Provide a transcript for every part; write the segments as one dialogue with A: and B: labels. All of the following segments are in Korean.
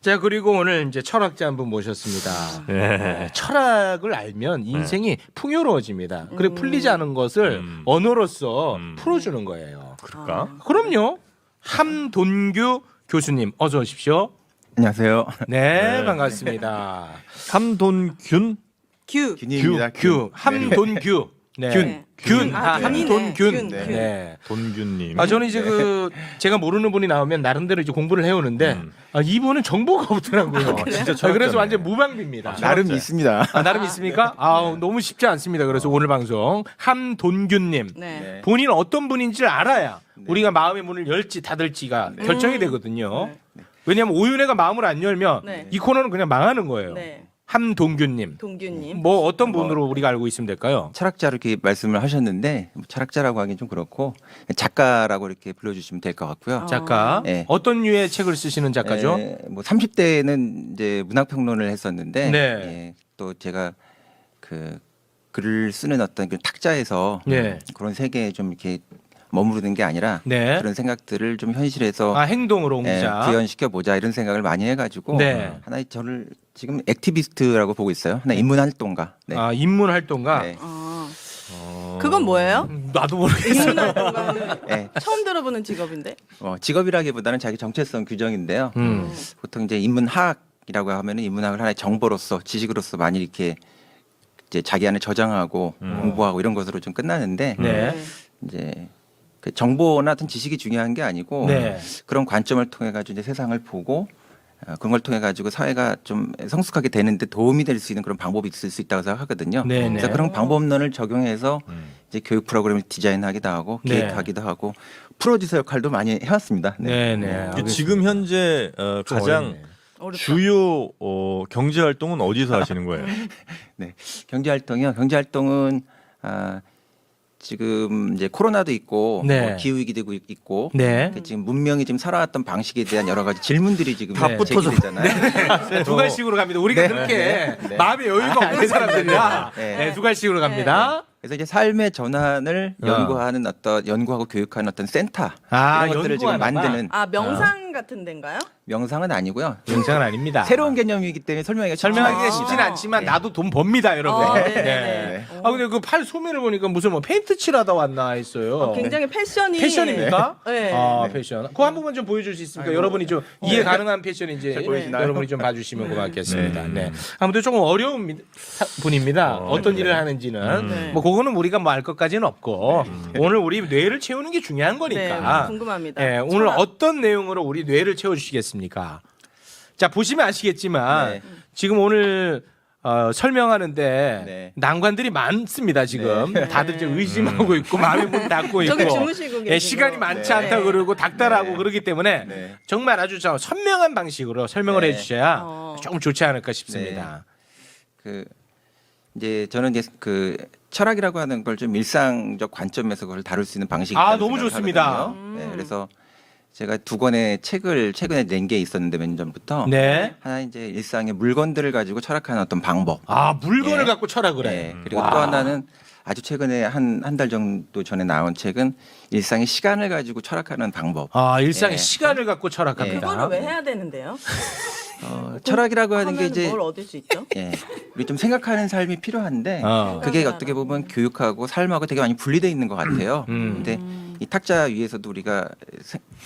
A: 자, 그리고 오늘 이제 철학자 한 분 모셨습니다.
B: 네.
A: 철학을 알면 인생이 풍요로워집니다. 그리고 풀리지 않은 것을 언어로서 풀어주는 거예요.
B: 그럴까?
A: 그럼요. 함돈규 교수님 어서 오십시오.
C: 안녕하세요.
A: 네,
B: 네.
A: 반갑습니다.
B: 함돈균?
C: 균입니다.
A: 규 함돈규. 네. 균. 함돈균.
C: 네.
A: 네.
B: 돈균님.
A: 저는 이제 제가 모르는 분이 나오면 나름대로 이제 공부를 해오는데 이분은 정보가 없더라고요.
B: 진짜
A: 그래서 완전 무방비입니다.
C: 나름 있습니다.
A: 나름 있습니까? 너무 쉽지 않습니다. 그래서 오늘 방송 함돈균님
D: 네.
A: 본인 어떤 분인지를 알아야 우리가 마음의 문을 열지 닫을지가 결정이 되거든요. 왜냐하면 오윤혜가 마음을 안 열면
D: 네.
A: 이 코너는 그냥 망하는 거예요.
D: 네.
A: 함동균님.
D: 동규님.
A: 뭐 어떤 분으로 우리가 알고 있으면 될까요?
C: 철학자로 이렇게 말씀을 하셨는데 뭐 철학자라고 하긴 좀 그렇고 작가라고 이렇게 불러주시면 될 것 같고요.
A: 작가.
C: 네.
A: 어떤 류의 책을 쓰시는 작가죠?
C: 뭐 30대에는 이제 문학평론을 했었는데
A: 네.
C: 예, 또 제가 그 글을 쓰는 어떤 그 탁자에서
A: 네.
C: 그런 세계에 좀 이렇게 머무르는 게 아니라
A: 네.
C: 그런 생각들을 좀 현실에서
A: 행동으로
C: 예,
A: 옮기자.
C: 구현시켜 보자 이런 생각을 많이 해가지고
A: 네.
C: 하나의 저를 지금 액티비스트라고 보고 있어요. 하나 인문 활동가. 네.
A: 인문 활동가.
C: 네.
D: 그건 뭐예요?
A: 나도 모르겠어.
D: 인문 활동가는
C: 네.
D: 처음 들어보는 직업인데.
C: 직업이라기보다는 자기 정체성 규정인데요. 보통 이제 인문학이라고 하면은 인문학을 하나의 정보로서 지식으로서 많이 이렇게 이제 자기 안에 저장하고 공부하고 이런 것으로 좀 끝나는데
A: 네.
C: 이제 그 정보나 어떤 지식이 중요한 게 아니고
A: 네.
C: 그런 관점을 통해 가지고 이제 세상을 보고 그런 걸 통해 가지고 사회가 좀 성숙하게 되는데 도움이 될 수 있는 그런 방법이 있을 수 있다고 생각하거든요.
A: 네네.
C: 그래서 그런 방법론을 적용해서 이제 교육 프로그램을 디자인하기도 하고
A: 네.
C: 기획하기도 하고 프로듀서 역할도 많이 해왔습니다.
A: 네네.
B: 이게 지금 현재 가장
A: 어렵네.
D: 어렵다.
B: 주요 경제 활동은 어디서 하시는 거예요?
C: 네, 경제 활동이요. 경제 활동은 지금 이제 코로나도 있고
A: 네.
C: 뭐 기후 위기도 있고
A: 네.
C: 지금 문명이 지금 살아왔던 방식에 대한 여러 가지 질문들이 지금
A: 다 붙어서.
C: 제기되잖아요.
A: 두 갈씩으로 갑니다. 우리가
C: 네.
A: 그렇게
C: 네.
A: 마음의 여유가 없는 사람들이라
C: 네.
A: 네, 두 갈씩으로 갑니다.
C: 그래서 이제 삶의 전환을 연구하는 연구하고 교육하는 어떤 센터 이런 것들을 지금
A: 연구하는구나.
C: 만드는
D: 명상 같은 데인가요?
C: 명상은 아니고요.
A: 영상은 아닙니다.
C: 새로운 개념이기 때문에 설명하기가
A: 설명하기가
C: 쉽지
A: 쉽지는
C: 않습니다.
A: 않지만
C: 네.
A: 나도 돈 법니다, 여러분.
D: 네네네.
A: 근데 그 팔 소매를 보니까 무슨 뭐 페인트 칠하다 왔나 했어요.
D: 굉장히 패션이.
A: 패션입니까?
D: 네.
A: 패션. 그거 한 번만 좀 보여줄 수 있습니까? 여러분이 좀 이해 가능한 패션인지
C: 보이시나요?
A: 여러분이 좀 봐주시면 고맙겠습니다.
B: 네.
A: 네. 아무튼 조금 어려운 분입니다. 어떤 일을 하는지는
D: 네.
A: 뭐 그거는 우리가 뭐 알 것까지는 없고 오늘 우리 뇌를 채우는 게 중요한
D: 네,
A: 거니까.
D: 궁금합니다.
A: 네, 오늘
D: 철학.
A: 어떤 내용으로 우리 뇌를 채워주시겠습니까? 자 보시면 아시겠지만
C: 네.
A: 지금 오늘 설명하는데
C: 네.
A: 난관들이 많습니다. 지금
D: 네.
A: 다들 이제 의심하고 있고 마음의 문 닫고 있고
D: 저기 주무시고 계시고.
A: 시간이 많지
C: 네.
A: 않다 그러고 닥달하고
C: 네.
A: 그러기 때문에
C: 네.
A: 정말 아주 선명한 방식으로 설명을
C: 네.
A: 해주셔야
D: 어.
A: 조금 좋지 않을까 싶습니다.
C: 그 이제 저는 이제 그 철학이라고 하는 걸 좀 일상적 관점에서 그걸 다룰 수 있는 방식이 있다고
A: 너무
C: 생각을
A: 좋습니다.
C: 하거든요. 네, 그래서 제가 두 권의 책을 최근에 낸 게 있었는데 몇 년 전부터
A: 네.
C: 하나 이제 일상의 물건들을 가지고 철학하는 어떤 방법.
A: 물건을
C: 예.
A: 갖고 철학을 해.
C: 네, 그리고 또 하나는 아주 최근에 한 달 정도 전에 나온 책은 일상의 시간을 가지고 철학하는 방법.
A: 일상의
C: 예.
A: 시간을 갖고 철학합니다.
D: 그거를 왜 해야 되는데요?
C: 철학이라고 하는 게
D: 하면
C: 이제
D: 뭘 얻을 수 있죠?
C: 예, 우리 좀 생각하는 삶이 필요한데 그게
D: 생각하는
C: 어떻게 보면 교육하고 삶하고 되게 많이 분리돼 있는 것 같아요. 근데 이 탁자 위에서도 우리가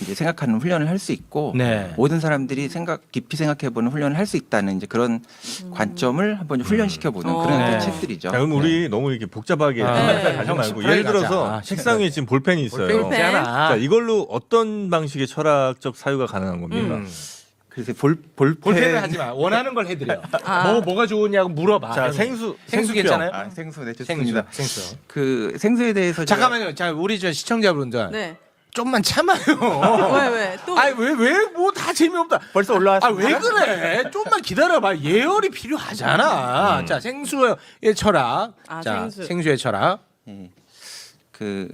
C: 이제 생각하는 훈련을 할 수 있고
A: 네.
C: 모든 사람들이 깊이 생각해보는 훈련을 할 수 있다는 이제 그런 관점을 한번 훈련시켜보는 그런
A: 네.
C: 어떤 책들이죠.
B: 자, 그럼 우리 너무 이렇게 복잡하게 가지
A: 형,
B: 말고
A: 심플하게
B: 예를 들어서
A: 가자.
B: 책상 위에 지금 볼펜이 있어요.
A: 볼펜 있잖아.
B: 자, 이걸로 어떤 방식의 철학적 사유가 가능한 겁니까?
C: 그래서
A: 볼펜을 하지 마. 원하는 걸 해드려. 뭐가 좋으냐고 물어봐.
B: 자,
A: 생수
B: 생수병.
A: 괜찮아요?
C: 생수 네 좋습니다.
A: 생수.
C: 그 생수에 대해서 제가
A: 잠깐만요. 자, 우리 저 시청자분들
D: 네.
A: 좀만 참아요.
D: 왜? 또
A: 왜 뭐 다 재미없다.
C: 벌써 올라왔습니다.
A: 왜 그래? 좀만 기다려봐. 예열이 필요하잖아. 자, 생수의 철학. 자,
D: 생수.
A: 의 철학.
C: 예. 그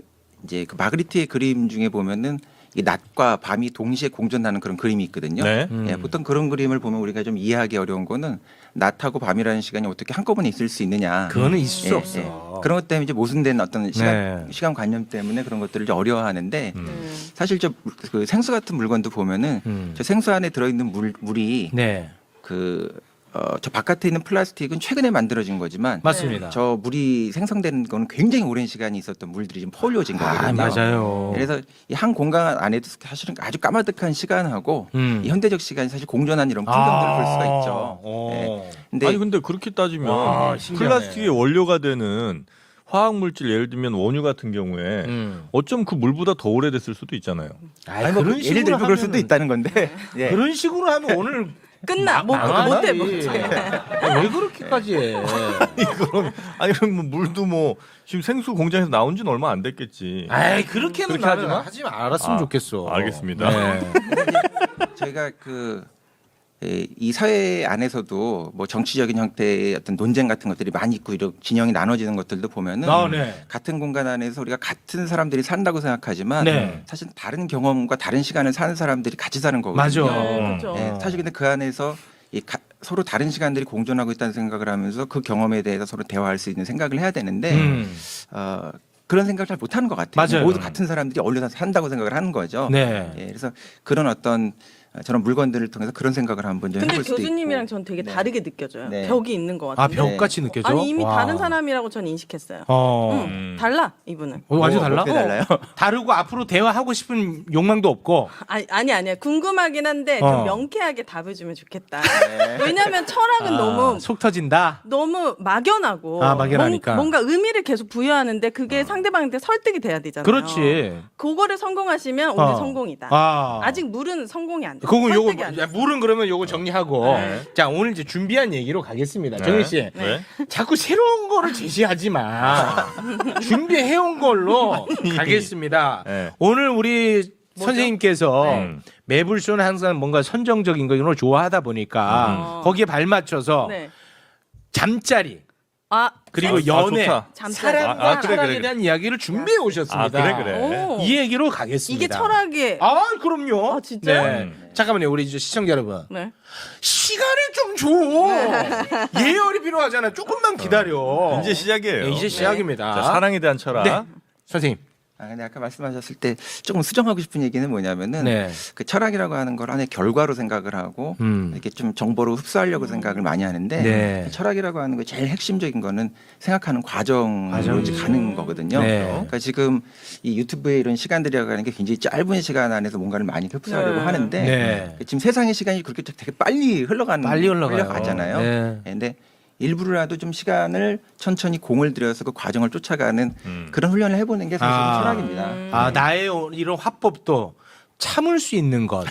C: 이제 그 마그리트의 그림 중에 보면은 이 낮과 밤이 동시에 공존하는 그런 그림이 있거든요.
B: 네.
C: 예, 보통 그런 그림을 보면 우리가 좀 이해하기 어려운 거는 낮하고 밤이라는 시간이 어떻게 한꺼번에 있을 수 있느냐.
A: 그거는 있을 수 없어.
C: 그런 것 때문에 이제 모순된 어떤
A: 네.
C: 시간 관념 때문에 그런 것들을 이제 어려워하는데 사실 그 생수 같은 물건도 보면은 저 생수 안에 들어있는 물이
A: 네.
C: 저 바깥에 있는 플라스틱은 최근에 만들어진 거지만
A: 맞습니다.
C: 저 물이 생성되는 건 굉장히 오랜 시간이 있었던 물들이 좀 퍼올려진 거거든요.
A: 맞아요.
C: 그래서 이 한 공간 안에도 사실은 아주 까마득한 시간하고 이 현대적 시간이 사실 공존한 이런 풍경들을 볼 수가 있죠. 네. 근데
B: 아니 근데 그렇게 따지면
A: 와, 신기하네.
B: 플라스틱의 원료가 되는 화학 물질 예를 들면 원유 같은 경우에 어쩜 그 물보다 더 오래됐을 수도 있잖아요.
C: 아니, 뭐 예를 들면 그럴 수도 있다는 건데 예.
A: 그런 식으로 하면 오늘
D: 끝나 못해 못해.
A: 왜 그렇게까지 해?
B: 그럼 뭐 물도 뭐 지금 생수 공장에서 나온 지는 얼마 안 됐겠지.
A: 아이 그렇게는
B: 그렇게
A: 나는
B: 하지 마?
A: 하지 말았으면 좋겠어.
B: 알겠습니다.
A: 네.
C: 저희가 이 사회 안에서도 뭐 정치적인 형태의 어떤 논쟁 같은 것들이 많이 있고 이런 진영이 나눠지는 것들도 보면은
A: 네.
C: 같은 공간 안에서 우리가 같은 사람들이 산다고 생각하지만
A: 네.
C: 사실 다른 경험과 다른 시간을 사는 사람들이 같이 사는
A: 맞아.
C: 거거든요.
D: 그렇죠.
C: 예, 사실 근데 그 안에서 서로 다른 시간들이 공존하고 있다는 생각을 하면서 그 경험에 대해서 서로 대화할 수 있는 생각을 해야 되는데 그런 생각을 잘 못하는 것 같아요.
A: 맞아요.
C: 모두 같은 사람들이 어울려서 산다고 생각을 하는 거죠.
A: 네.
C: 예, 그래서 그런 어떤 저런 물건들을 통해서 그런 생각을 한번 좀
D: 근데
C: 해볼 수도
D: 교수님이랑
C: 있고.
D: 전 되게
C: 네.
D: 다르게 느껴져요.
C: 네.
D: 벽이 있는 것
A: 아
D: 같은데.
A: 벽같이 느껴져?
D: 아니 이미
A: 와.
D: 다른 사람이라고 전 인식했어요. 달라 이분은.
A: 완전 달라?
C: 어떻게 달라요?
A: 다르고 앞으로 대화하고 싶은 욕망도 없고.
D: 아니야. 궁금하긴 한데 좀 명쾌하게 답을 주면 좋겠다. 왜냐하면 철학은
A: 속 터진다.
D: 너무 막연하고
A: 막연하니까.
D: 뭔가 의미를 계속 부여하는데 그게 상대방한테 설득이 돼야 되잖아요.
A: 그렇지.
D: 그거를 성공하시면 오늘 성공이다. 아직 물은 성공이 안 돼.
A: 그거 요거
D: 설득이 안 돼.
A: 물은 그러면 요거 정리하고 자 오늘 이제 준비한 얘기로 가겠습니다. 정희 씨
B: 네.
A: 자꾸 새로운 거를 제시하지 마. 준비해온 걸로 가겠습니다.
B: 네.
A: 오늘 우리 선생님께서
B: 네.
A: 매불쇼는 항상 뭔가 선정적인 걸 좋아하다 보니까 거기에 발맞춰서
D: 네.
A: 잠자리
D: 아
A: 그리고 연애,
B: 좋다.
D: 잠자리.
A: 사랑과
B: 그래,
A: 철학에
B: 그래.
A: 대한 이야기를 준비해 오셨습니다.
B: 그래.
D: 오.
A: 이 얘기로 가겠습니다.
D: 이게 철학의
A: 그럼요.
D: 아, 진짜요?
A: 네. 잠깐만요, 우리 이제 시청자 여러분.
D: 네.
A: 시간을 좀 줘. 예열이 필요하잖아. 조금만 기다려.
B: 이제 시작이에요.
A: 네, 이제 시작입니다.
B: 자, 사랑에 대한 철학.
A: 네. 선생님.
C: 근데 아까 말씀하셨을 때 조금 수정하고 싶은 얘기는 뭐냐면은
A: 네.
C: 그 철학이라고 하는 걸 하나의 결과로 생각을 하고 이렇게 좀 정보로 흡수하려고 생각을 많이 하는데
A: 네.
C: 철학이라고 하는 거 제일 핵심적인 거는 생각하는 과정으로 이제 가는 거거든요.
A: 네.
C: 그러니까 지금 이 유튜브의 이런 시간들이라고 하는 게 굉장히 짧은 시간 안에서 뭔가를 많이 흡수하려고
D: 네.
C: 하는데
A: 네.
C: 지금 세상의 시간이 그렇게 되게 빨리 흘러가잖아요.
A: 네.
C: 근데 일부러라도 좀 시간을 천천히 공을 들여서 그 과정을 쫓아가는 그런 훈련을 해보는 게 사실은 철학입니다.
A: 나의 이런 화법도 참을 수 있는 것.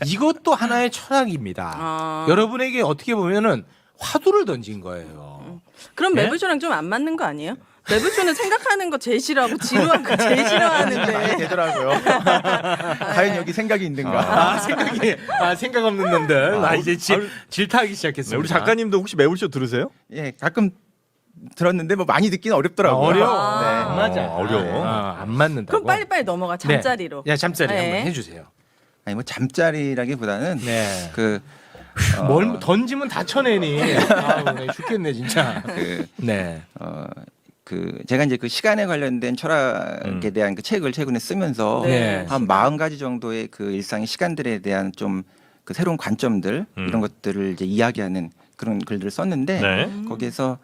A: 이것도 하나의 철학입니다. 여러분에게 어떻게 보면은 화두를 던진 거예요.
D: 그럼
A: 네?
D: 매불쇼랑 좀 안 맞는 거 아니에요? 매불쇼는 생각하는 거 제일 싫어하고 지루한 거 제일 싫어하는데.
C: 되더라고요. 과연 여기 생각이 있는가?
A: 생각 없는 놈들. 이제 질타하기 시작했습니다.
B: 우리 작가님도 혹시 매불쇼 들으세요?
C: 예, 가끔 들었는데 뭐 많이 듣기는 어렵더라고요.
A: 어려워.
C: 네.
A: 안 맞아.
B: 어려워.
A: 안 맞는다고.
D: 그럼 빨리빨리 넘어가 잠자리로.
A: 네. 야 잠자리
D: 네.
A: 한번 해주세요.
C: 아니 뭐 잠자리라기보다는
A: 네.
C: 뭘
A: 던지면 다 쳐내니. 죽겠네 진짜. 네.
C: 제가 이제 그 시간에 관련된 철학에 대한 그 책을 최근에 쓰면서
A: 네.
C: 한 40가지 정도의 그 일상의 시간들에 대한 좀 그 새로운 관점들 이런 것들을 이제 이야기하는 그런 글들을 썼는데
B: 네.
C: 거기에서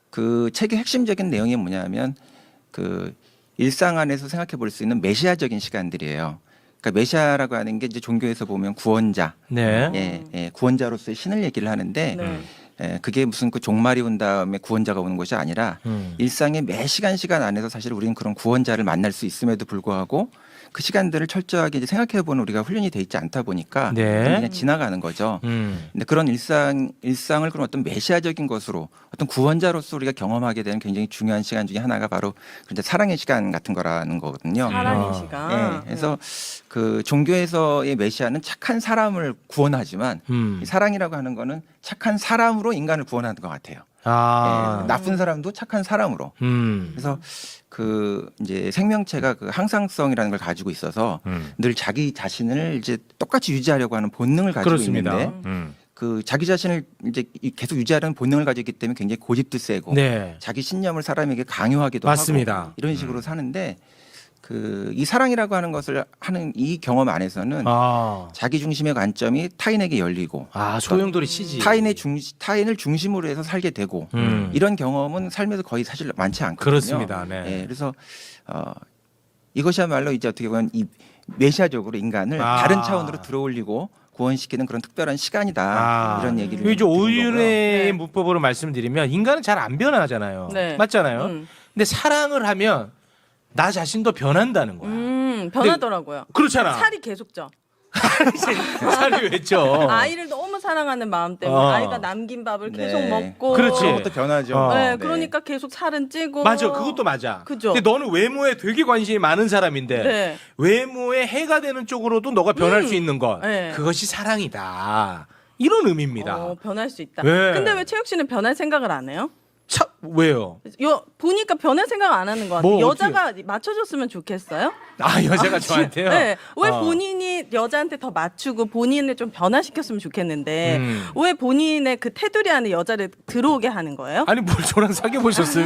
C: 그 책의 핵심적인 내용이 뭐냐면 그 일상 안에서 생각해 볼 수 있는 메시아적인 시간들이에요. 그러니까 메시아라고 하는 게 이제 종교에서 보면 구원자,
A: 네.
C: 구원자로서의 신을 얘기를 하는데
D: 네.
C: 그게 무슨 그 종말이 온 다음에 구원자가 오는 것이 아니라 일상의 매 시간 안에서 사실 우리는 그런 구원자를 만날 수 있음에도 불구하고 그 시간들을 철저하게 이제 생각해보는 우리가 훈련이 돼 있지 않다 보니까 그냥 지나가는 거죠. 근데 그런 일상을 그런 어떤 메시아적인 것으로 어떤 구원자로서 우리가 경험하게 되는 굉장히 중요한 시간 중에 하나가 바로 이제 사랑의 시간 같은 거라는 거거든요.
D: 사랑의 시간.
C: 네, 그래서 그 종교에서의 메시아는 착한 사람을 구원하지만 이 사랑이라고 하는 거는 착한 사람으로 인간을 구원하는 것 같아요. 나쁜 사람도 착한 사람으로. 그래서 그 이제 생명체가 그 항상성이라는 걸 가지고 있어서 늘 자기 자신을 이제 똑같이 유지하려고 하는 본능을 가지고
A: 그렇습니다.
C: 있는데 그 자기 자신을 이제 계속 유지하려는 본능을 가지고 있기 때문에 굉장히 고집도 세고
A: 네.
C: 자기 신념을 사람에게 강요하기도
A: 맞습니다.
C: 하고 이런 식으로 사는데 그 이 사랑이라고 하는 것을 하는 이 경험 안에서는 자기 중심의 관점이 타인에게 열리고
A: 소용돌이 치지.
C: 타인을 중심으로 해서 살게 되고 이런 경험은 삶에서 거의 사실 많지 않거든요.
A: 그렇습니다. 네.
C: 예, 그래서 이것이야말로 이제 어떻게 보면 이 메시아적으로 인간을 다른 차원으로 들어올리고 구원시키는 그런 특별한 시간이다. 이런 얘기를
A: 이제
C: 드린
A: 오윤의
D: 네.
A: 문법으로 말씀드리면 인간은 잘 안 변하잖아요.
D: 네.
A: 맞잖아요. 근데 사랑을 하면 나 자신도 변한다는 거야.
D: 변하더라고요.
A: 그렇잖아.
D: 살이 계속 쪄.
A: 살이 왜 쪄?
D: 아이를 너무 사랑하는 마음 때문에 아이가 남긴 밥을 계속 먹고
A: 그렇지.
C: 그것도 변하죠.
D: 네, 그러니까 계속 살은 찌고
A: 맞아, 그것도 맞아.
D: 그죠.
A: 근데 너는 외모에 되게 관심이 많은 사람인데
D: 네.
A: 외모에 해가 되는 쪽으로도 너가 변할 수 있는 것,
D: 네.
A: 그것이 사랑이다. 이런 의미입니다.
D: 변할 수 있다.
A: 네.
D: 근데 왜 최욱 씨는 변할 생각을 안 해요?
A: 왜요?
D: 보니까 변할 생각 안 하는 것 같아요.
A: 뭐
D: 여자가 맞춰줬으면 좋겠어요?
A: 여자가 저한테요?
D: 네. 왜 본인이 여자한테 더 맞추고 본인을 좀 변화시켰으면 좋겠는데 왜 본인의 그 테두리 안에 여자를 들어오게 하는 거예요?
A: 아니 뭘 저랑 사귀어 보셨어요?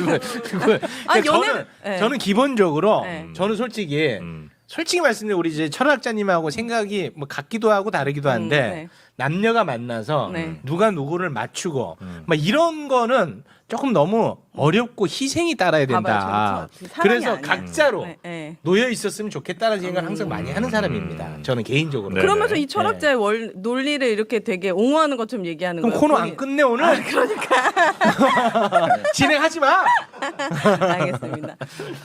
A: 저는 기본적으로
D: 네.
A: 저는 솔직히 말씀드리면 우리 이제 철학자님하고 생각이 뭐 같기도 하고 다르기도 한데
D: 네.
A: 남녀가 만나서
D: 네.
A: 누가 누구를 맞추고 막 이런 거는 조금 너무 어렵고 희생이 따라야 된다.
D: 봐봐요, 저 사랑이
A: 그래서
D: 아니야.
A: 각자로
D: 네, 네.
A: 놓여 있었으면 좋겠다는 생각을 항상 많이 하는 사람입니다. 저는 개인적으로.
B: 네.
D: 그러면서 이 철학자의 논리를 이렇게 되게 옹호하는 것처럼 얘기하는
A: 그럼
D: 거예요.
A: 코너 안 끝내 오늘? 진행하지 마.
D: 알겠습니다.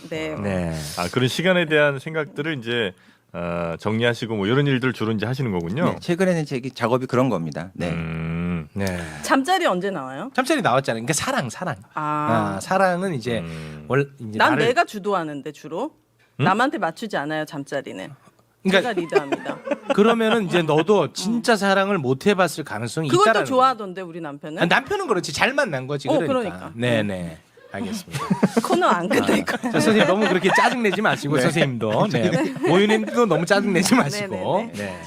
D: 네.
A: 네.
B: 그런 시간에 대한 생각들을 이제 정리하시고 뭐 이런 일들 주로 이제 하시는 거군요.
C: 네, 최근에는 제 작업이 그런 겁니다. 네.
A: 네.
D: 잠자리 언제 나와요?
A: 잠자리 나왔잖아요. 그러니까 사랑. 사랑은 이제 이제
D: 난
A: 나를
D: 내가 주도하는데 주로 남한테 맞추지 않아요. 잠자리는.
A: 그러니까
D: 제가 리드합니다.
A: 그러면은 이제 너도 진짜 사랑을 못 해봤을 가능성이
D: 그것도
A: 있다라는
D: 좋아하던데 우리 남편은.
A: 남편은 그렇지 잘 만난 거지 그러니까.
D: 그러니까.
A: 네네. 알겠습니다.
D: 코너 안 끝낼 거예요.
A: 자, 선생님 너무 그렇게 짜증내지 마시고 선생님도 오윤님도 너무 짜증내지 마시고. 네.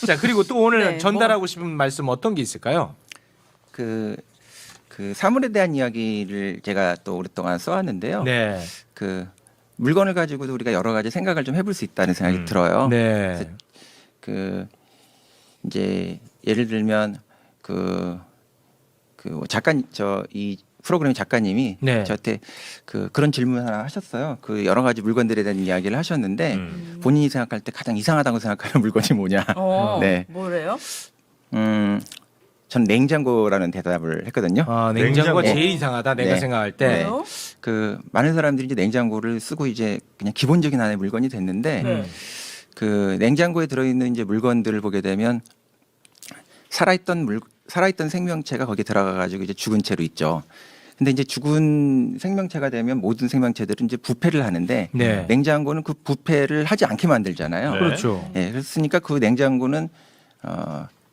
A: 자 그리고 또 오늘 전달하고 싶은 말씀 어떤 게 있을까요?
C: 그 사물에 대한 이야기를 제가 또 오랫동안 써왔는데요.
A: 네.
C: 그 물건을 가지고도 우리가 여러 가지 생각을 좀 해볼 수 있다는 생각이 들어요.
A: 네.
C: 그래서 그 이제 예를 들면 이 프로그램 작가님이
A: 네.
C: 저한테 그런 질문 하나 하셨어요. 그 여러 가지 물건들에 대한 이야기를 하셨는데 본인이 생각할 때 가장 이상하다고 생각하는 물건이 뭐냐? 네.
D: 뭐래요?
C: 전 냉장고라는 대답을 했거든요.
A: 냉장고가
C: 네.
A: 제일 이상하다 내가
C: 네.
A: 생각할 때.
D: 왜요?
C: 그 많은 사람들이 이제 냉장고를 쓰고 이제 그냥 기본적인 하나의 물건이 됐는데 그 냉장고에 들어있는 이제 물건들을 보게 되면 살아있던 생명체가 거기에 들어가 가지고 이제 죽은 채로 있죠. 근데 이제 죽은 생명체가 되면 모든 생명체들은 이제 부패를 하는데
A: 네.
C: 냉장고는 그 부패를 하지 않게 만들잖아요.
B: 네.
A: 그렇죠.
C: 예, 그렇으니까 그 냉장고는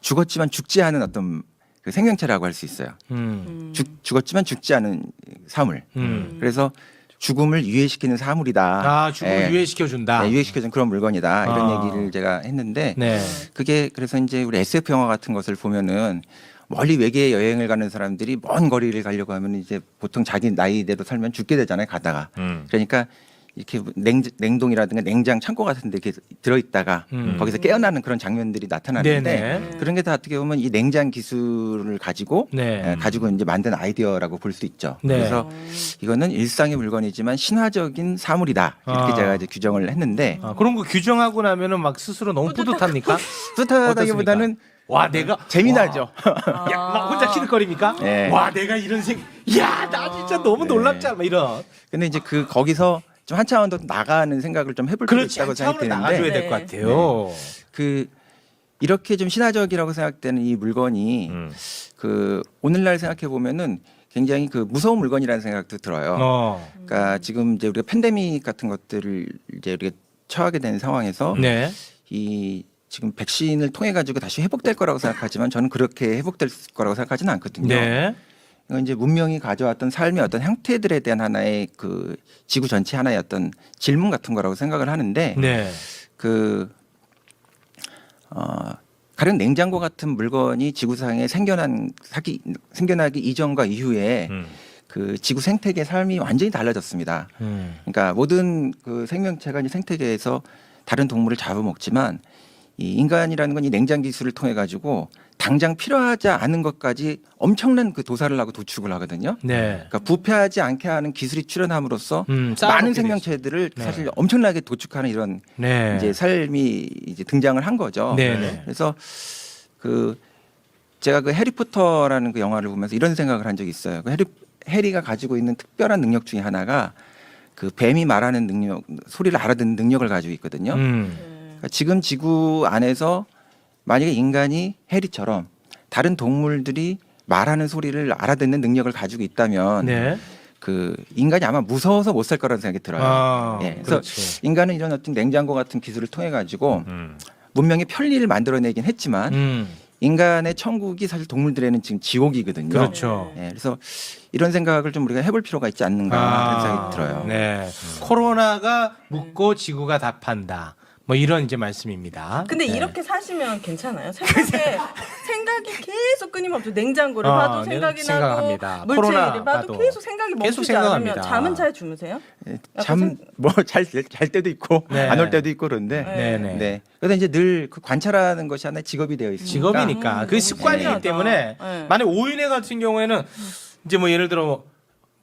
C: 죽었지만 죽지 않은 어떤 그 생명체라고 할 수 있어요. 죽었지만 죽지 않은 사물. 그래서 죽음을 유예시키는 사물이다.
A: 죽음을
C: 예.
A: 유예시켜준다.
C: 네, 유예시켜준 그런 물건이다. 이런 얘기를 제가 했는데
A: 네.
C: 그게 그래서 이제 우리 SF 영화 같은 것을 보면은 멀리 외계에 여행을 가는 사람들이 먼 거리를 가려고 하면 이제 보통 자기 나이대로 살면 죽게 되잖아요. 가다가. 그러니까 이렇게 냉동이라든가 냉장 창고 같은 데 이렇게 들어있다가 거기서 깨어나는 그런 장면들이 나타나는데
A: 네네.
C: 그런 게 다 어떻게 보면 이 냉장 기술을 가지고
A: 네.
C: 가지고 이제 만든 아이디어라고 볼 수 있죠.
A: 네.
C: 그래서 이거는 일상의 물건이지만 신화적인 사물이다. 이렇게 제가 이제 규정을 했는데
A: 그런 거 규정하고 나면은 막 스스로 너무 뿌듯합니까?
C: 뿌듯하다기보다는
A: 와 내가
C: 재미나죠.
A: 야, 막 혼자 키득거립니까?
C: 네.
A: 와 내가 이런 야 나 진짜 너무 놀랍잖아 막 이런.
C: 근데 이제 거기서 좀 한 차원 더 나가는 생각을 좀 해볼 필요가
A: 그렇지
C: 있다고
A: 한 차원을
C: 생각되는데
A: 나가줘야 될 것 같아요.
C: 이렇게 좀 신화적이라고 생각되는 이 물건이 오늘날 생각해 보면은 굉장히 무서운 물건이라는 생각도 들어요. 그러니까 지금 이제 우리가 팬데믹 같은 것들을 이제 우리가 처하게 된 상황에서
A: 네.
C: 지금 백신을 통해 가지고 다시 회복될 거라고 생각하지만 저는 그렇게 회복될 거라고 생각하지는 않거든요.
A: 네.
C: 이건 이제 문명이 가져왔던 삶의 어떤 형태들에 대한 하나의 그 지구 전체 하나의 어떤 질문 같은 거라고 생각을 하는데
A: 네.
C: 가령 냉장고 같은 물건이 지구상에 생겨나기 이전과 이후에 그 지구 생태계 삶이 완전히 달라졌습니다. 그러니까 모든 그 생명체가 이제 생태계에서 다른 동물을 잡아먹지만 이 인간이라는 건 이 냉장 기술을 통해 가지고 당장 필요하지 않은 것까지 엄청난 그 도살을 하고 도축을 하거든요.
A: 네.
C: 그러니까 부패하지 않게 하는 기술이 출현함으로써
A: 쌓아먹게
C: 많은
A: 되죠.
C: 생명체들을
A: 네.
C: 사실 엄청나게 도축하는 이런
A: 네.
C: 이제 삶이 이제 등장을 한 거죠.
A: 네. 네.
C: 그래서 그 제가 그 해리포터라는 그 영화를 보면서 이런 생각을 한 적이 있어요. 그 해리가 가지고 있는 특별한 능력 중에 하나가 그 뱀이 말하는 능력, 소리를 알아듣는 능력을 가지고 있거든요. 그러니까 지금 지구 안에서 만약에 인간이 해리처럼 다른 동물들이 말하는 소리를 알아듣는 능력을 가지고 있다면
A: 네.
C: 그 인간이 아마 무서워서 못 살 거라는 생각이 들어요.
A: 아,
C: 예, 그래서
A: 그렇지.
C: 인간은 이런 어떤 냉장고 같은 기술을 통해 가지고 문명의 편리를 만들어내긴 했지만 인간의 천국이 사실 동물들에는 지금 지옥이거든요.
A: 그렇죠.
C: 예, 그래서 이런 생각을 좀 우리가 해볼 필요가 있지 않는가 하는 생각이 들어요.
A: 네. 코로나가 묻고 지구가 답한다. 뭐 이런 이제 말씀입니다.
D: 근데
C: 네.
D: 이렇게 사시면 괜찮아요? 생각이 계속 끊임없이 냉장고를
A: 어,
D: 봐도
A: 네,
D: 생각이
A: 생각합니다.
D: 나고 물체를
A: 코로나
D: 봐도
A: 봐도.
D: 계속 생각이
A: 계속
D: 멈추지
A: 생각합니다.
D: 않으면 잠은 잘 주무세요?
C: 참 뭐 잘 때도 있고
A: 네.
C: 안 올 때도 있고 그런데
A: 네네.
C: 네. 그래서 이제 늘 그 관찰하는 것이 하나의 직업이 되어 있으니까
A: 직업이니까 그게
D: 너무
A: 습관이기
D: 신기하다.
A: 때문에
D: 네.
A: 만약 오윤회 같은 경우에는 이제 뭐 예를 들어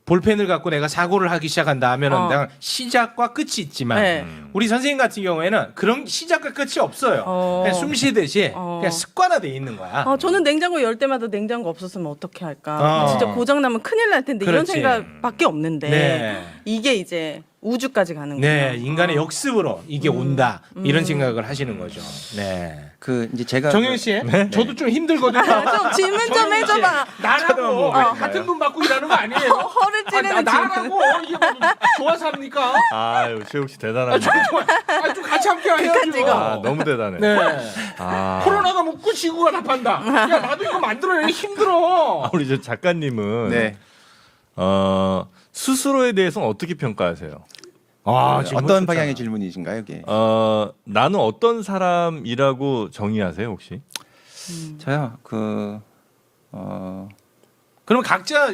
A: 볼펜을 갖고 내가 사고를 하기 시작한다 하면은 내가 시작과 끝이 있지만
D: 네.
A: 우리 선생님 같은 경우에는 그런 시작과 끝이 없어요. 그냥 숨 쉬듯이 그냥 습관화돼 있는 거야.
D: 저는 냉장고 열 때마다 냉장고 없었으면 어떻게 할까?
A: 어.
D: 진짜 고장 나면 큰일 날 텐데 이런
A: 그렇지.
D: 생각밖에 없는데
A: 네.
D: 이게 이제 우주까지 가는구나.
A: 네, 인간의 역습으로 이게 온다 이런 생각을 하시는 거죠. 네.
C: 그 이제 제가
A: 정현 씨, 저도 좀 힘들거든요.
D: 좀 질문 좀
A: 정현 씨,
D: 해줘봐.
A: 나라고 같은 돈 받고 일하는 거 아니에요?
D: 허를 찌르는
A: 나라고 이게 뭐 좋아서 합니까?
B: 아유 최욱 씨 대단합니다.
A: 좀 같이 함께 해야죠.
D: 지금.
B: 아 너무 대단해.
A: 네.
B: 아.
A: 코로나가 묻고 지구가 답한다. 야 나도 이거 만들어내기 힘들어.
B: 우리 저 작가님은
C: 네.
B: 스스로에 대해서는 어떻게 평가하세요?
C: 어떤 방향의 질문이신가요, 이게?
B: 나는 어떤 사람이라고 정의하세요 혹시?
C: 저요.
A: 그럼 각자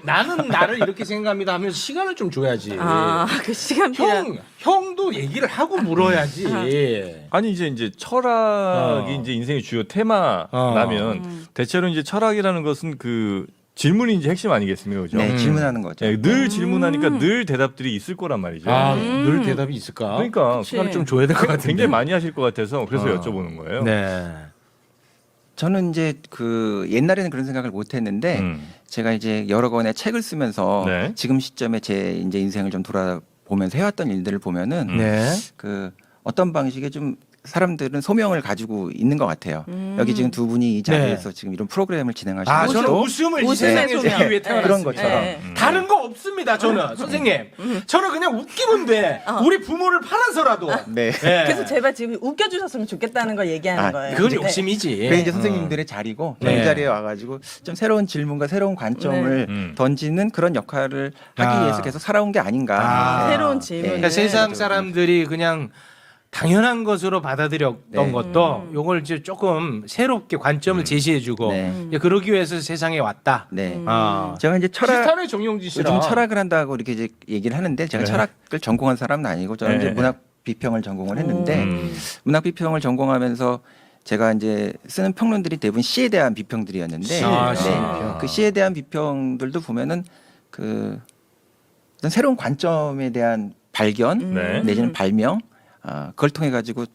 A: 나는 나를 이렇게 생각합니다 하면서 시간을 좀 줘야지.
D: 그 시간 필요.
A: 형도 얘기를 하고 물어야지.
B: 아니 이제 철학이
A: 어.
B: 이제 인생의 주요 테마라면 대체로 이제 철학이라는 것은 그 질문이 이제 핵심 아니겠습니까, 그죠?
C: 네, 질문하는 거죠.
B: 네, 늘 질문하니까 늘 대답들이 있을 거란 말이죠.
A: 늘 대답이 있을까?
B: 그러니까
A: 시간을 좀 줘야 될 것 같은데.
B: 굉장히 많이 하실 것 같아서 그래서 여쭤보는 거예요.
A: 네.
C: 저는 이제 그 옛날에는 그런 생각을 못 했는데 제가 이제 여러 권의 책을 쓰면서
B: 네.
C: 지금 시점에 제 이제 인생을 좀 돌아보면서 해왔던 일들을 보면은
A: 네.
C: 그 어떤 방식의 좀 사람들은 소명을 가지고 있는 것 같아요. 여기 지금 두 분이 이 자리에서 지금 이런 프로그램을 진행하시는
A: 아, 저는
C: 것도
A: 웃음을 이
D: 웃음의
A: 세상에
D: 소명.
A: 주기 위해 태어났습니다.
C: 그런 것처럼.
D: 네.
A: 다른 거 없습니다. 저는 선생님. 저는 그냥 웃기면 돼. 우리 부모를 팔아서라도.
C: 네.
A: 네.
D: 그래서 제발 지금 웃겨주셨으면 좋겠다는 걸 얘기하는
C: 아,
D: 거예요.
A: 그건
D: 네.
A: 욕심이지.
C: 그게 이제 선생님들의 자리고
A: 네.
C: 이 자리에 와가지고 좀 새로운 질문과 새로운 관점을
B: 네.
C: 던지는 그런 역할을 하기 위해서 계속 살아온 게 아닌가.
D: 새로운 질문.
A: 그러니까 세상 사람들이 그냥 당연한 것으로 받아들였던
C: 네.
A: 것도 요걸 이제 조금 새롭게 관점을 제시해주고
C: 네.
A: 이제 그러기 위해서 세상에 왔다.
C: 네.
A: 아.
C: 제가 이제 철학
A: 비슷하네 정용진 씨랑.
C: 요즘 철학을 한다고 이렇게 이제 얘기를 하는데 제가
B: 네.
C: 철학을 전공한 사람은 아니고 저는
B: 네.
C: 이제 문학 비평을 전공을 했는데 문학 비평을 전공하면서 제가 이제 쓰는 평론들이 대부분 시에 대한 비평들이었는데
A: 시.
C: 네.
A: 비평.
C: 그 시에 대한 비평들도 보면은 그 어떤 새로운 관점에 대한 발견
B: 네.
C: 내지는 발명 그걸 통해 가지고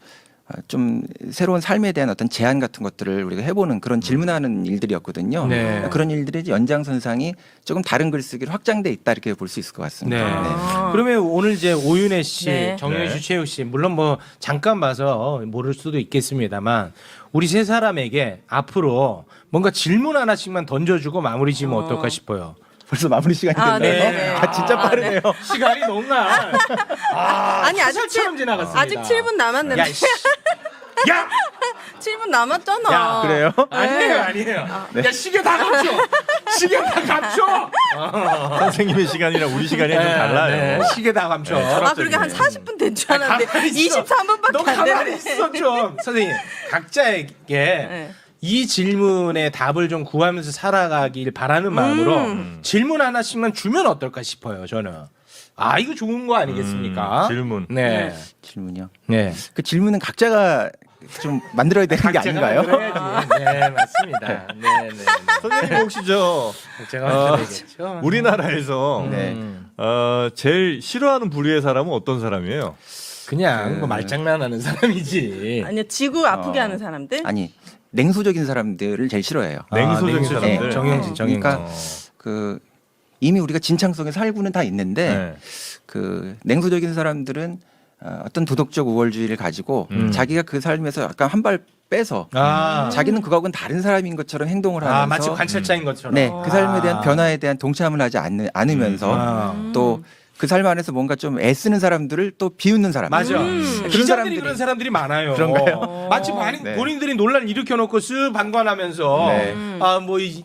C: 좀 새로운 삶에 대한 어떤 제안 같은 것들을 우리가 해보는 그런 질문하는 일들이었거든요.
A: 네.
C: 그런 일들의 연장선상이 조금 다른 글쓰기로 확장돼 있다 이렇게 볼 수 있을 것 같습니다.
A: 네.
D: 아.
A: 그러면 오늘 이제 오윤혜 씨,
D: 네.
A: 정윤 씨,
B: 네.
A: 최욱 씨 물론 뭐 잠깐 봐서 모를 수도 있겠습니다만 우리 세 사람에게 앞으로 뭔가 질문 하나씩만 던져주고 마무리 지으면 어떨까 싶어요.
C: 벌써 마무리 시간이
D: 아,
C: 됐네요.
D: 네네네.
C: 아, 진짜 빠르네요.
A: 시간이 정말
D: 아니 아직
A: 화살처럼 지나갔습니다.
D: 아직 7분 남았는데.
A: 야, 씨. 야,
D: 7분 남았잖아.
A: 야,
C: 그래요?
A: 아니에요, 아니에요. 야, 시계 다 감죠. 시계 다 감춰.
B: 선생님의 시간이랑 우리 시간이랑 좀 달라요.
A: 네, 시계 다 감춰.
B: 네,
D: 아 그러게 한 40분 된 줄 알았는데
A: 가만히 있어.
D: 23분밖에
A: 너
D: 안
A: 가만히
D: 됐네.
A: 있어 좀. 선생님 각자에게
D: 네.
A: 이 질문에 답을 좀 구하면서 살아가길 바라는 마음으로 질문 하나씩만 주면 어떨까 싶어요. 저는. 아 이거 좋은 거 아니겠습니까?
B: 질문.
A: 네.
C: 질문이요.
A: 네.
C: 그 질문은 각자가 좀 만들어야 되는 게 아닌가요?
A: 네 맞습니다. 네.
B: 선생님 혹시 저
A: 제가 만들어야겠죠.
B: 우리나라에서
C: 네.
B: 제일 싫어하는 부류의 사람은 어떤 사람이에요?
A: 그냥 뭐 말장난하는 사람이지.
D: 아니요 지구 아프게 하는 사람들.
C: 아니 냉소적인 사람들을 제일 싫어해요.
B: 냉소적인
A: 냉소적.
B: 사람들.
A: 정영진.
C: 그러니까 그 이미 우리가 진창성에 살고는 다 있는데
B: 네.
C: 그 냉소적인 사람들은 어떤 도덕적 우월주의를 가지고 자기가 그 삶에서 약간 한 발 빼서 자기는 그거하고는 다른 사람인 것처럼 행동을 하면서
A: 마치 관찰자인 것처럼.
C: 네, 그 삶에 대한 변화에 대한 동참을 하지 않으면서 또 그 삶 안에서 뭔가 좀 애쓰는 사람들을 또 비웃는 사람.
A: 맞아.
C: 그런
A: 기자들이
C: 사람들이
A: 그런 사람들이 많아요.
C: 그런가요?
A: 마치
C: 네.
A: 본인들이 논란을 일으켜놓고 쓱 방관하면서
C: 네.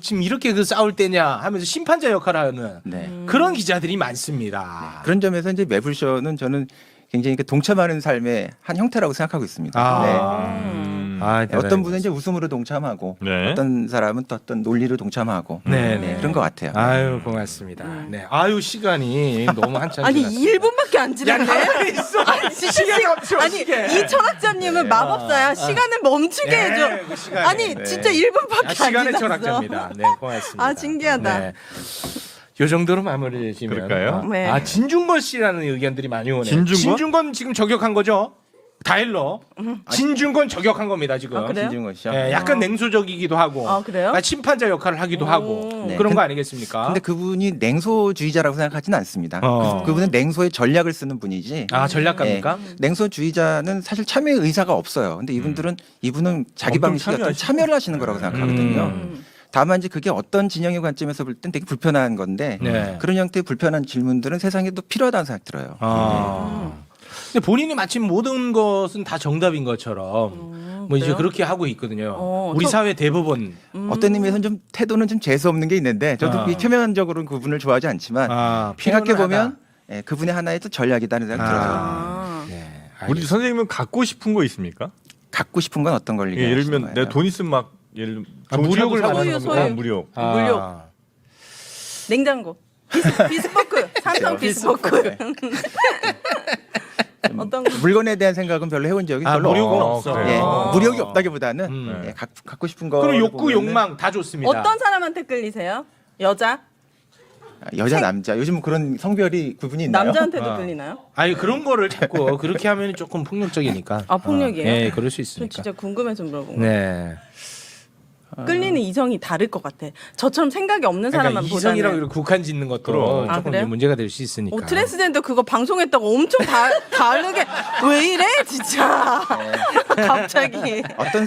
A: 지금 이렇게 그 싸울 때냐 하면서 심판자 역할을 하는
C: 네.
A: 그런 기자들이 많습니다.
C: 그런 점에서 이제 매불쇼는 저는 굉장히 그 동참하는 삶의 한 형태라고 생각하고 있습니다. 네. 어떤 분은 이제 웃음으로 동참하고
B: 네.
C: 어떤 사람은 또 어떤 논리로 동참하고
A: 네.
C: 그런 것 같아요.
A: 아유 고맙습니다. 네. 아유 시간이 너무 한참
D: 아니
A: 지났어요.
D: 1분밖에 안
A: 야
D: 지났네.
A: 가만히 있어.
D: 아니, 진짜
A: 시계 감춰.
D: 아니
A: 시계.
D: 이 철학자님은 마법사야. 시간을 멈추게
A: 네,
D: 해줘.
A: 그 시간에.
D: 아니
C: 네.
D: 진짜 1분밖에 안
A: 시간의
D: 지났어.
A: 철학자입니다. 네 고맙습니다.
D: 아, 신기하다.
A: 네. 요 정도로 마무리 지면
B: 그럴까요?
D: 네.
A: 진중권 씨라는 의견들이 많이 오네요.
B: 진중권?
A: 진중권 지금 저격한 거죠? 다일러. 진중권 저격한 겁니다 지금.
D: 아, 그래요?
C: 진중권 씨요.
A: 예, 약간 냉소적이기도 하고,
D: 아, 그래요?
A: 심판자 역할을 하기도 하고
C: 네.
A: 그런 거 아니겠습니까?
C: 근데 그분이 냉소주의자라고 생각하지는 않습니다. 그분은 냉소의 전략을 쓰는 분이지.
A: 전략가입니까?
C: 냉소주의자는 사실 참여 의사가 없어요. 근데 이분은 자기
B: 엄청
C: 방식에 어떤
B: 참여하시죠.
C: 참여를 하시는 거라고 생각하거든요. 다만 이제 그게 어떤 진영의 관점에서 볼 땐 되게 불편한 건데
A: 네.
C: 그런 형태의 불편한 질문들은 세상에 또 필요하다는 생각 들어요.
A: 근데 본인이 마침 모든 것은 다 정답인 것처럼 뭐 이제
D: 그래요?
A: 그렇게 하고 있거든요. 우리 사회 대부분.
C: 어떤 의미에서는 좀 태도는 좀 재수 없는 게 있는데 저도 표면적으로는 그분을 좋아하지 않지만 생각해 보면 그분의 하나의 또 전략이라는 생각 들어요.
A: 네,
B: 우리 선생님은 갖고 싶은 거 있습니까?
C: 갖고 싶은 건 어떤 걸 얘기하시는
B: 예를 들면
C: 거예요?
B: 내가 돈 있으면 막 예를 들면
A: 무력을
B: 사고
D: 소유,
B: 싶은 거.
D: 소유.
B: 무력.
D: 물욕. 냉장고. 비스포크. 삼성 비스포크. 어떤 거?
C: 물건에 대한 생각은 별로 해본 적이 별로
A: 무력은
C: 없고
A: 없어.
C: 예,
A: 어.
C: 무력이 없다기보다는
A: 음.
C: 갖고 싶은 거
A: 그리고 욕구, 욕망 다 좋습니다.
D: 어떤 사람한테 끌리세요? 여자?
C: 여자 남자 요즘 그런 성별이 구분이 있나요?
D: 남자한테도 끌리나요?
A: 아니 그런 거를 자꾸 그렇게 하면 조금 폭력적이니까.
D: 아, 폭력이에요?
A: 네, 그럴 수
D: 저
A: 있으니까.
D: 진짜 궁금해서 물어본 거예요.
A: 네.
D: 끌리는 이성이 다를 것 같아. 저처럼 생각이 없는
A: 그러니까
D: 사람만
A: 이성이라고
D: 보다는.
A: 이렇게 국한 짓는 것도
B: 그럼.
D: 아,
A: 조금
D: 그래요?
A: 문제가 될 수 있으니까.
D: 트랜스젠더 그거 방송했다고 엄청 다르게 왜 이래 진짜 갑자기.
C: 어떤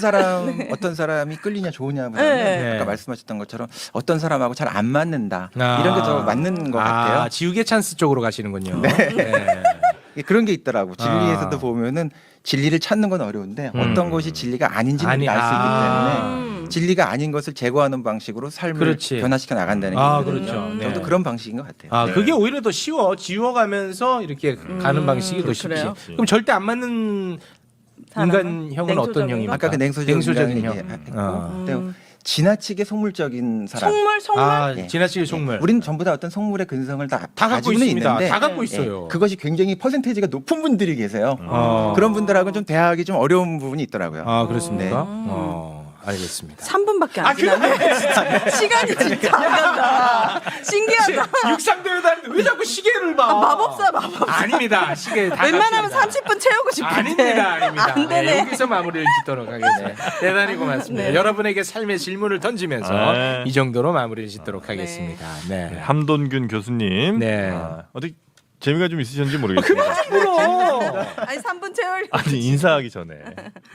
C: 사람이 끌리냐 좋으냐보다는
D: 네.
C: 아까 말씀하셨던 것처럼 어떤 사람하고 잘 안 맞는다 이런 게 더 맞는 것 같아요.
A: 지우개 찬스 쪽으로 가시는군요. 네.
C: 그런 게 있더라고. 진리에서도 보면은 진리를 찾는 건 어려운데 어떤 것이 진리가 아닌지는 알 수 있기 때문에 진리가 아닌 것을 제거하는 방식으로 삶을
A: 그렇지.
C: 변화시켜 나간다는 게
A: 그렇죠. 네.
C: 저도 그런 방식인 것 같아요. 네.
A: 그게 오히려 더 쉬워. 지워가면서 이렇게 가는 방식이 더 쉽지.
D: 그래요?
A: 그럼 절대 안 맞는 인간형은 어떤
D: 냉소적인
A: 형입니까?
D: 거?
C: 아까 그 냉소적인
A: 형.
C: 얘기했고 근데 지나치게 속물적인 사람.
D: 속물?
C: 예.
A: 지나치게 속물.
C: 우리는 전부 다 어떤 속물의 근성을 다
A: 다 갖고
C: 가지고는
A: 있습니다.
C: 있는데
A: 다 갖고
C: 예,
A: 있어요.
C: 그것이 굉장히 퍼센테이지가 높은 분들이 계세요. 그런 분들하고는 좀 대화하기 좀 어려운 부분이 있더라고요.
A: 그렇습니까? 알겠습니다.
D: 3분밖에 안 지났네. 진짜. 시간이 진짜 안 간다. 신기하다.
A: 육상대회도 하는데 왜 자꾸 시계를 봐?
D: 마법사.
A: 아닙니다. 시계 다
D: 웬만하면
A: 갑시다.
D: 30분 채우고 싶은데.
A: 아닙니다.
D: 안 되네.
A: 네, 여기서 마무리를 짓도록 하겠습니다. 대단히 고맙습니다.
D: 네.
A: 여러분에게 삶의 질문을 던지면서
B: 네.
A: 이 정도로 마무리를 짓도록 하겠습니다. 네.
B: 네, 함돈균 교수님.
A: 네.
B: 어떻게 재미가 좀 있으셨는지 모르겠습니다.
D: 아니 3분 채울.
B: 아니 인사하기 전에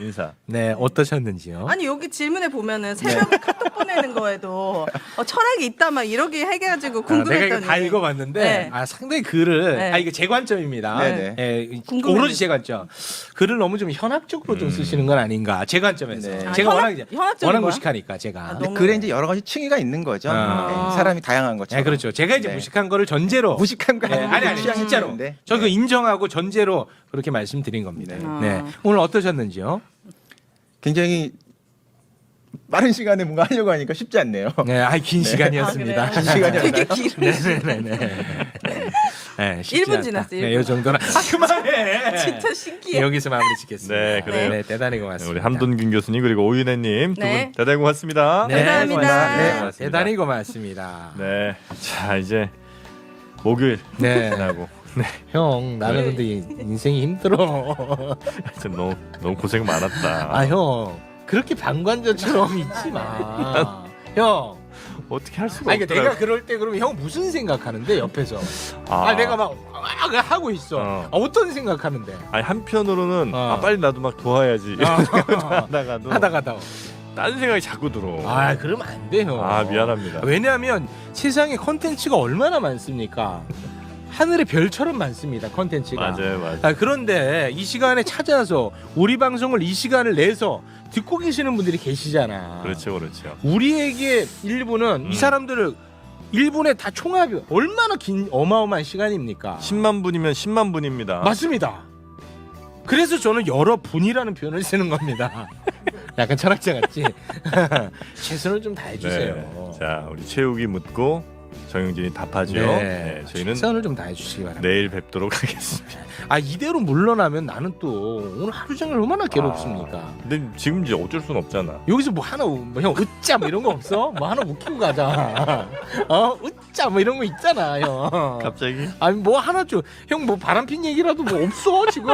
B: 인사.
A: 네, 어떠셨는지요?
D: 아니 여기 질문에 보면은 새벽에 카톡 보내 만들어내는 거에도 철학이 있다 막 이러게 해가지고
A: 내가
D: 궁금했더니.
A: 이거 다 읽어봤는데
D: 네.
A: 상당히 글을
D: 네.
A: 이거 제 관점입니다.
C: 네네.
D: 궁금해요.
A: 오로지 제 관점. 글을 너무 좀 현학적으로 좀 쓰시는 건 아닌가 제 관점에서.
C: 네.
A: 제가
D: 현학적인
A: 워낙
D: 거야?
A: 무식하니까 제가.
D: 아,
C: 근데
D: 너무-
C: 글에 이제 여러 가지 층위가 있는 거죠.
A: 아.
C: 네, 사람이 다양한 것처럼.
A: 네, 그렇죠. 제가 이제
C: 네.
A: 무식한 거를 전제로
C: 무식한 거
A: 네, 아니
C: 취향이
A: 진짜로
C: 있는데.
A: 저 그 인정하고 전제로 그렇게 말씀드린 겁니다.
C: 네.
A: 네. 오늘 어떠셨는지요?
C: 굉장히 빠른 시간에 뭔가 하려고 하니까 쉽지 않네요.
A: 네, 긴 시간이었습니다.
D: 아, 그래요?
C: 시간이
D: 되게 길어.
A: 네, 쉽지
D: 1분
A: 않다.
D: 지났어요,
A: 네,
D: 1분.
A: 이 정도는 진짜
D: 진짜 신기해.
A: 여기서 마무리 짓겠습니다.
B: 네, 그래요.
A: 네, 대단히 고맙습니다.
B: 우리 함돈균 교수님 그리고 오윤혜님 두 분
D: 네.
B: 대단히 고맙습니다.
A: 네,
D: 감사합니다.
A: 고맙습니다. 네,
B: 고맙습니다.
A: 대단히 고맙습니다.
B: 네. 자 이제 목요일
A: 네,
B: 지나고 네.
A: 형 나는 근데 인생이 힘들어.
B: 하여튼 너무 고생 많았다.
A: 형 그렇게 방관자처럼 있지 마. 형.
B: 어떻게 할 수가
A: 아니
B: 없더라고.
A: 내가 그럴 때 그러면 형 무슨 생각하는데 옆에서?
B: 아.
A: 내가 막 하고 있어. 어떤 생각하는데?
B: 아니 한편으로는
A: 어.
B: 빨리 나도 막 도와야지 하다가도
A: 하다가도.
B: 다른 생각이 자꾸 들어.
A: 그러면 안 돼요.
B: 미안합니다.
A: 왜냐하면 세상에 컨텐츠가 얼마나 많습니까? 하늘의 별처럼 많습니다. 컨텐츠가.
B: 맞아요.
A: 그런데 이 시간에 찾아서 우리 방송을 이 시간을 내서 듣고 계시는 분들이 계시잖아.
B: 그렇죠.
A: 우리에게 1분은 이 사람들을 1분에 다 총합이 얼마나 긴 어마어마한 시간입니까?
B: 10만 분이면 10만 분입니다.
A: 맞습니다. 그래서 저는 여러 분이라는 표현을 쓰는 겁니다. 약간 철학자 같지? 최선을 좀 다해주세요.
B: 네. 자, 우리 최욱이 묻고 정영진이 답하죠. 네, 저희는
A: 최선을 좀 다해주시기 바랍니다.
B: 내일 뵙도록 하겠습니다.
A: 이대로 물러나면 나는 또 오늘 하루 종일 얼마나 괴롭습니까?
B: 근데 지금 이제 어쩔 수는 없잖아.
A: 여기서 뭐 하나 형 웃자 뭐 이런 거 없어? 뭐 하나 웃기고 가자. 웃자 뭐 이런 거 있잖아 형.
B: 갑자기?
A: 아니 뭐 하나 형 뭐 바람핀 얘기라도 뭐 없어 지금?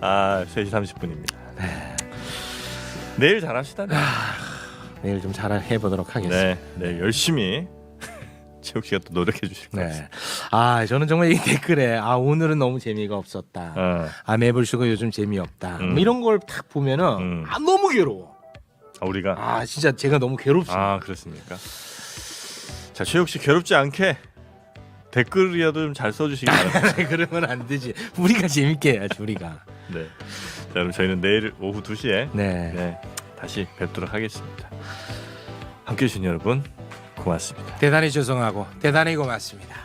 B: 3시 30분입니다. 내일 잘합시다. 네.
A: 내일 좀 잘 해보도록 하겠습니다.
B: 네, 내일 열심히 최욱 씨가 또 노력해 주실 것 같습니다.
A: 저는 정말 이 댓글에 오늘은 너무 재미가 없었다. 매불쇼가 요즘 재미없다. 뭐 이런 걸 딱 보면은 너무 괴로워.
B: 우리가
A: 진짜 제가 너무 괴롭습니다.
B: 그렇습니까? 자, 최욱 씨 괴롭지 않게 댓글이라도 좀 잘 써주시기 바랍니다.
A: 그러면 안 되지. 우리가 재밌게 해야지 우리가.
B: 네. 자, 그럼 저희는 내일 오후 2시에
A: 네.
B: 다시 뵙도록 하겠습니다. 함께해 주신 여러분 고맙습니다.
A: 대단히 죄송하고 대단히 고맙습니다.